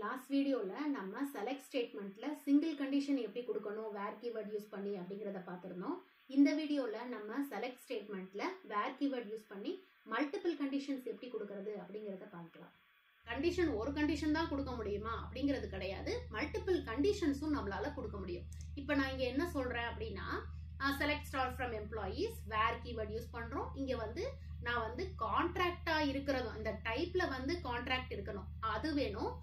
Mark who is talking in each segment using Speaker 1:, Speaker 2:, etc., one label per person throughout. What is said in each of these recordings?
Speaker 1: Last வீடியோவில் நம்ம select ஸ்டேட்மெண்ட்டில் single condition எப்படி கொடுக்கணும் வேர் கீவேர்ட் யூஸ் பண்ணி அப்படிங்கிறத பார்த்துருந்தோம். இந்த வீடியோவில் நம்ம செலக்ட் ஸ்டேட்மெண்ட்டில் வேர் கீவேர்ட் யூஸ் பண்ணி மல்டிபிள் கண்டிஷன்ஸ் எப்படி கொடுக்கறது அப்படிங்கிறத பார்க்கலாம். கண்டிஷன் ஒரு கண்டிஷன் தான் கொடுக்க முடியுமா அப்படிங்கிறது கிடையாது, மல்டிபிள் கண்டிஷன்ஸும் நம்மளால கொடுக்க முடியும். இப்போ நான் இங்கே என்ன சொல்கிறேன் அப்படின்னா, select star from employees where keyword use பண்ணுறோம். இங்கே நான் கான்ட்ராக்டாக இருக்கிறதும் இந்த டைப்பில் கான்ட்ராக்ட் இருக்கணும் அது வேணும்.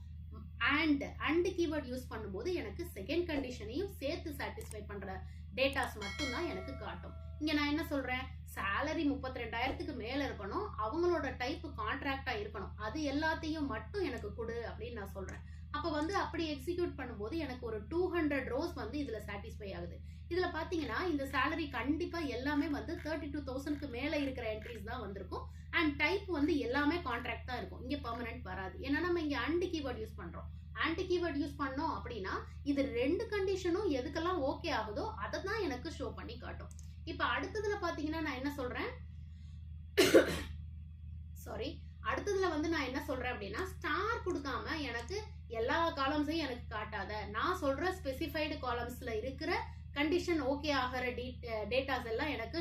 Speaker 1: அண்ட் கீவேர்ட் யூஸ் பண்ணும்போது எனக்கு செகண்ட் கண்டிஷனையும் சேர்த்து சாட்டிஸ்ஃபை பண்ற டேட்டாஸ் மட்டும் தான் எனக்கு காட்டும். இங்க நான் என்ன சொல்றேன், salary 32,000க்கு மேல இருக்கணும், அவங்களோட டைப் கான்ட்ராக்டா இருக்கணும், அது எல்லாத்தையும் மட்டும் எனக்கு கொடு அப்படின்னு நான் சொல்றேன். அப்ப அப்படி எக்ஸிக்யூட் பண்ணும்போது எனக்கு ஒரு 200 ரோஸ் இதுல சாட்டிஸ்ஃபை ஆகுது. இதுல பாத்தீங்கன்னா இந்த salary கண்டிப்பா எல்லாமே 32,000க்கு மேல இருக்கிற என்ட்ரிஸ் தான் வந்திருக்கும். அண்ட் டைப் எல்லாமே கான்ட்ராக்ட் தான் இருக்கும், இங்க பெர்மனன்ட் வராது. ஏன்னா நம்ம இங்க அண்ட் கீவேர்ட் யூஸ் பண்றோம். அண்ட் கீவேர்ட் யூஸ் பண்ணோம் அப்படின்னா இது ரெண்டு கண்டிஷனும் எதுக்கெல்லாம் ஓகே ஆகுதோ அதை தான் எனக்கு ஷோ பண்ணி காட்டும். இப்ப அடுத்ததுல பாத்தீங்கன்னா நான் என்ன சொல்றேன், அடுத்ததுல நான் என்ன சொல்றேன் அப்படின்னா, ஸ்டார் கொடுக்காம எனக்கு எல்லா காலம்ஸையும் எனக்கு காட்டாத, நான் சொல்ற ஸ்பெசிஃபைடு காலம்ஸ்ல இருக்கிற கண்டிஷன் ஓகே ஆகிற டேட்டாஸ் எல்லாம் எனக்கு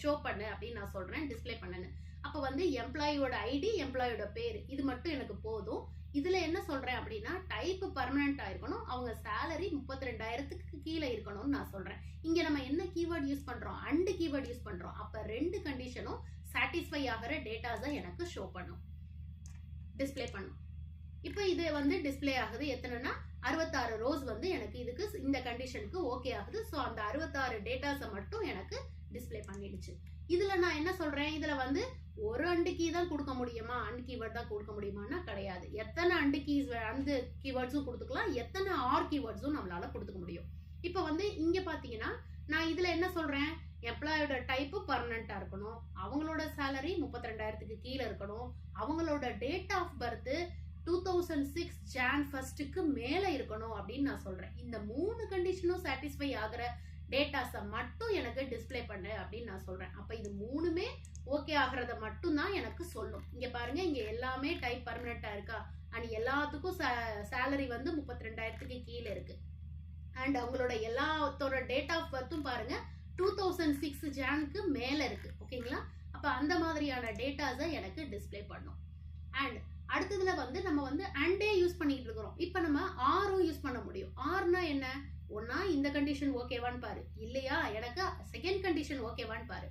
Speaker 1: ஷோ பண்ணு அப்படின்னு நான் சொல்றேன், டிஸ்பிளே பண்ணுன்னு. அப்ப எம்ப்ளாயோட ஐடி, எம்ப்ளாயோட பேர், இது மட்டும் எனக்கு போதும். இதுல என்ன சொல்றேன் அப்படின்னா, டைப் பர்மனண்டா இருக்கணும், அவங்க salary 32,000க்கு கீழே இருக்கணும்னு நான் சொல்றேன். இங்க நம்ம என்ன கீவேர்ட் யூஸ் பண்றோம், அண்ட் கீவேர்ட் யூஸ் பண்றோம். அப்ப ரெண்டு கண்டிஷனும் சாட்டிஸ்ஃபை ஆகிற டேட்டாஸை எனக்கு ஷோ பண்ணும், டிஸ்பிளே பண்ணும். இப்போ இது டிஸ்பிளே ஆகுது எத்தனைன்னா 66 ரோஸ் எனக்கு இதுக்கு இந்த கண்டிஷனுக்கு ஓகே ஆகுது. ஸோ அந்த 66 டேட்டாஸை மட்டும் எனக்கு டிஸ்பிளே பண்ணிடுச்சு. இதுல நான் என்ன சொல்றேன், இதுல ஒரு அண்டு கீ தான் கொடுக்க முடியுமா, அண்ட் கீவேர்ட் தான் கொடுக்க முடியுமான்னா கிடையாது. எத்தனை அண்டு கீஸ் அந்த கீவேர்ட்ஸும் கொடுத்துக்கலாம், எத்தனை ஆர் கீவேர்ட்ஸும் நம்மளால கொடுத்துக்க முடியும். இப்போ இங்க பாத்தீங்கன்னா நான் இதுல என்ன சொல்றேன், எம்ப்ளாயோட டைப்பு பர்மனண்டா இருக்கணும், அவங்களோட salary 32,000க்கு கீழே இருக்கணும், அவங்களோட டேட் ஆஃப் பர்த் 2006 Jan 1க்கு மேல இருக்கணும் அப்படின்னு நான் சொல்றேன். இந்த மூணு கண்டிஷனும் சாட்டிஸ்ஃபை ஆகிற டேட்டாஸை மட்டும் எனக்கு டிஸ்பிளே பண்ணு அப்படின்னு நான் சொல்றேன். அப்ப இது மூணுமே ஓகே ஆகிறத மட்டும் தான் எனக்கு சொல்லும். இங்க பாருங்க, இங்க எல்லாமே டைப் பர்மனண்டா இருக்கா, அண்ட் எல்லாத்துக்கும் salary 32,000க்கு கீழே இருக்கு. அண்ட் அவங்களோட எல்லாத்தோட டேட் ஆஃப் பர்த்தும் பாருங்க 2006 Janக்கு மேல இருக்கு. ஓகேங்களா, அப்ப அந்த மாதிரியான டேட்டாஸை எனக்கு டிஸ்பிளே பண்ணும். அண்ட் அடுத்ததுல நம்ம அண்டே யூஸ் பண்ணிட்டு இருக்கிறோம். இப்ப நம்ம ஆரும் யூஸ் பண்ண முடியும். ஆர்னா என்ன, ஒன்னா இந்த கண்டிஷன் ஓகேவான்னு பாரு, இல்லையா எனக்கு செகண்ட் கண்டிஷன் ஓகேவான்னு பாரு.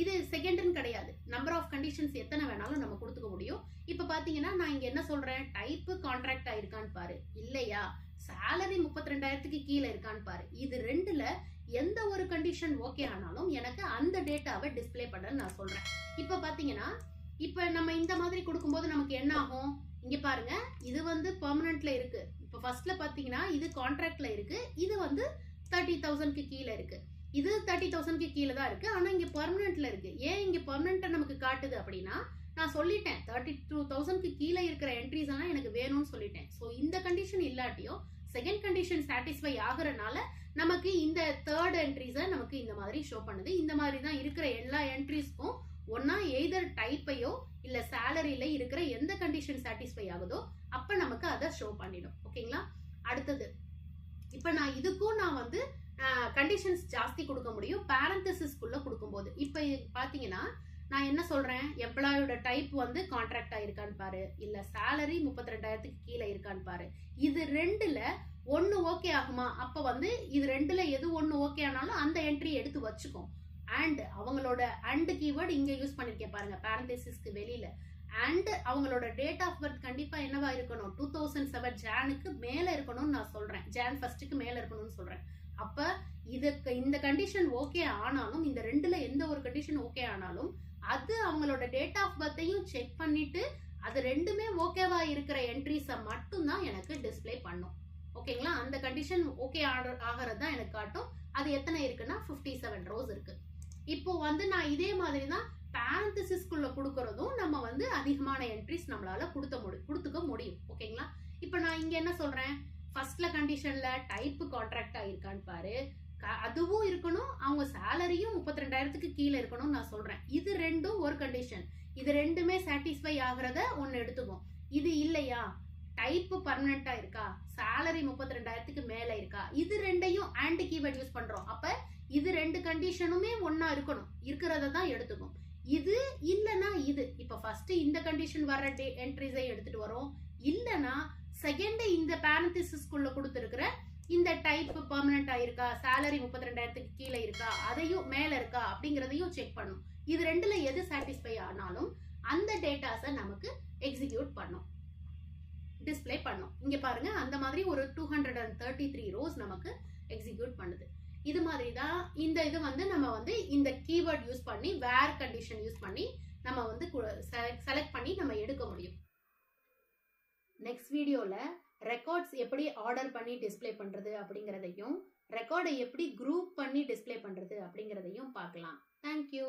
Speaker 1: இது செகண்ட்னு கிடையாது, நம்பர் ஆஃப் கண்டிஷன்ஸ் எத்தனை வேணாலும் நம்ம கொடுத்துக்க முடியும். இப்ப பாத்தீங்கன்னா நான் இங்க என்ன சொல்றேன், டைப் கான்ட்ராக்ட் ஆயிருக்கான்னு பாரு, இல்லையா salary 32,000க்கு கீழே இருக்கான்னு பாரு. இது ரெண்டுல எந்த ஒரு கண்டிஷன் ஓகே ஆனாலும் எனக்கு அந்த டேட்டாவை டிஸ்பிளே பண்ண நான் சொல்றேன். இப்ப பாத்தீங்கன்னா இப்ப நம்ம இந்த மாதிரி கொடுக்கும்போது நமக்கு என்ன ஆகும், இங்க பாருங்க இது பெர்மனன்ட்ல இருக்கு. இப்ப ஃபர்ஸ்ட்ல பாத்தீங்கன்னா இது கான்ட்ராக்ட்ல இருக்கு, இது 30,000க்கு கீழே இருக்கு, இது 30,000க்கு கீழே தான் இருக்கு, ஆனா இங்க பெர்மனன்ட்ல இருக்கு. ஏன் இங்க பெர்மனன்ட்டா நமக்கு காட்டுது அப்படின்னா, நான் சொல்லிட்டேன் 32,000க்கு கீழே இருக்கிற என்ட்ரிஸ் எல்லாம் எனக்கு வேணும்னு சொல்லிட்டேன். ஸோ இந்த கண்டிஷன் இல்லாட்டியும் செகண்ட் கண்டிஷன் சாட்டிஸ்ஃபை ஆகுறதுனால நமக்கு இந்த தேர்ட் என்ட்ரிஸை நமக்கு இந்த மாதிரி ஷோ பண்ணுது. இந்த மாதிரி தான் இருக்கிற எல்லா என்ட்ரிஸ்க்கும் ஒன்னா எய்தர் டைப்பையோ இல்ல சேலரியில இருக்கிற எந்த கண்டிஷன் சாட்டிஸ்ஃபை ஆகுதோ அப்ப நமக்கு அதை ஷோ பண்ணிடும். ஓகேங்களா, அடுத்தது இப்ப நான் இதுக்கும் நான் கண்டிஷன்ஸ் ஜாஸ்தி கொடுக்க முடியும் பேரந்தசிஸ்குள்ள கொடுக்கும்போது. இப்ப பாத்தீங்கன்னா நான் என்ன சொல்றேன், எம்ப்ளாயோட டைப் கான்ட்ராக்ட் ஆயிருக்கான்னு பாரு, இல்ல salary 32,000க்கு கீழே இருக்கான்னு பாரு. இது ரெண்டுல ஒன்னு ஓகே ஆகுமா, அப்ப இது ரெண்டுல எது ஒன்னு ஓகே ஆனாலும் அந்த என்ட்ரி எடுத்து வச்சுக்கும். அண்ட் அவங்களோட அண்ட் கீவேர்ட் இங்க யூஸ் பண்ணிருக்கேன் பாருங்க, பேரந்தசிஸ்க்கு வெளியில. அண்ட் அவங்களோட டேட் ஆஃப் பர்த் கண்டிப்பா என்னவா இருக்கணும், 2007 Janக்கு மேல இருக்கணும்னு நான் சொல்றேன், Jan 1க்கு மேல இருக்கணும்னு சொல்றேன். அப்ப இதுக்கு இந்த கண்டிஷன் ஓகே ஆனாலும், இந்த ரெண்டுல எந்த ஒரு கண்டிஷன் ஓகே ஆனாலும் அது அவங்களோட டேட் ஆஃப் பர்த்தையும் செக் பண்ணிட்டு அது ரெண்டுமே ஓகேவா இருக்கிற என்ட்ரிஸை மட்டும் தான் எனக்கு டிஸ்பிளே பண்ணும். ஓகேங்களா, அந்த கண்டிஷன் ஓகே ஆகிறது தான் எனக்கு காட்டும். அது எத்தனை இருக்குன்னா 57 ரோஸ் இருக்கு. இப்போ நான் இதே மாதிரி தான் பேரந்தசிஸ்குள்ள கொடுக்கறதும் நம்ம அதிகமான என்ட்ரிஸ் நம்மளால கொடுத்துக்க முடியும். ஓகேங்களா, இப்போ நான் இங்க என்ன சொல்றேன், ஃபர்ஸ்ட்ல கண்டிஷன்ல டைப் கான்ட்ராக்ட் ஆயிருக்கான்னு பாரு, அதுவும் இருக்கணும், அவங்க சேலரியும் 32,000க்கு கீழே இருக்கணும்னு நான் சொல்றேன். இது ரெண்டும் ஒரு கண்டிஷன், இது ரெண்டுமே சாட்டிஸ்ஃபை ஆகிறத ஒன்னு எடுத்துக்கும். இது இல்லையா, டைப் பர்மனண்டா இருக்கா, salary 32,000க்கு மேல இருக்கா, இது ரெண்டையும் and keyword யூஸ் பண்றோம். அப்ப இது ரெண்டு கண்டிஷனுமே ஒண்ணா இருக்கணும், இருக்கிறத தான் எடுத்துக்கும். இது இல்லனா இது, இப்ப ஃபர்ஸ்ட் இந்த கண்டிஷன் வர என்ட்ரிஸை எடுத்துட்டு வரோம். இல்லனா செகண்ட் இந்த parenthesisக்குள்ள கொடுத்திருக்கிற இந்த டைப் பர்மனண்டா இருக்கா, salary 32,000க்கு கீழே இருக்கா, அதையும் மேல இருக்கா அப்படிங்கறதையும் செக் பண்ணும். இது ரெண்டுல எது சாட்டிஸ்ஃபை ஆனாலும் அந்த டேட்டாஸை நமக்கு எக்ஸிக்யூட் பண்ணும், டிஸ்ப்ளே பண்ணும். இங்க பாருங்க, அந்த மாதிரி ஒரு 233 ரோஸ் நமக்கு எக்ஸிக்யூட் பண்ணுது. இது மாதிரி தான் இந்த இது வந்து நம்ம வந்து இந்த கீவேர்ட் யூஸ் பண்ணி வேர் கண்டிஷன் யூஸ் பண்ணி நம்ம வந்து செலக்ட் பண்ணி நம்ம எடுக்க முடியும். நெக்ஸ்ட் வீடியோல ரெக்கார்ட்ஸ் எப்படி ஆர்டர் பண்ணி டிஸ்ப்ளே பண்றது அப்படிங்கறதையும், ரெக்கார்டை எப்படி குரூப் பண்ணி டிஸ்ப்ளே பண்றது அப்படிங்கறதையும் பார்க்கலாம். தேங்க்யூ.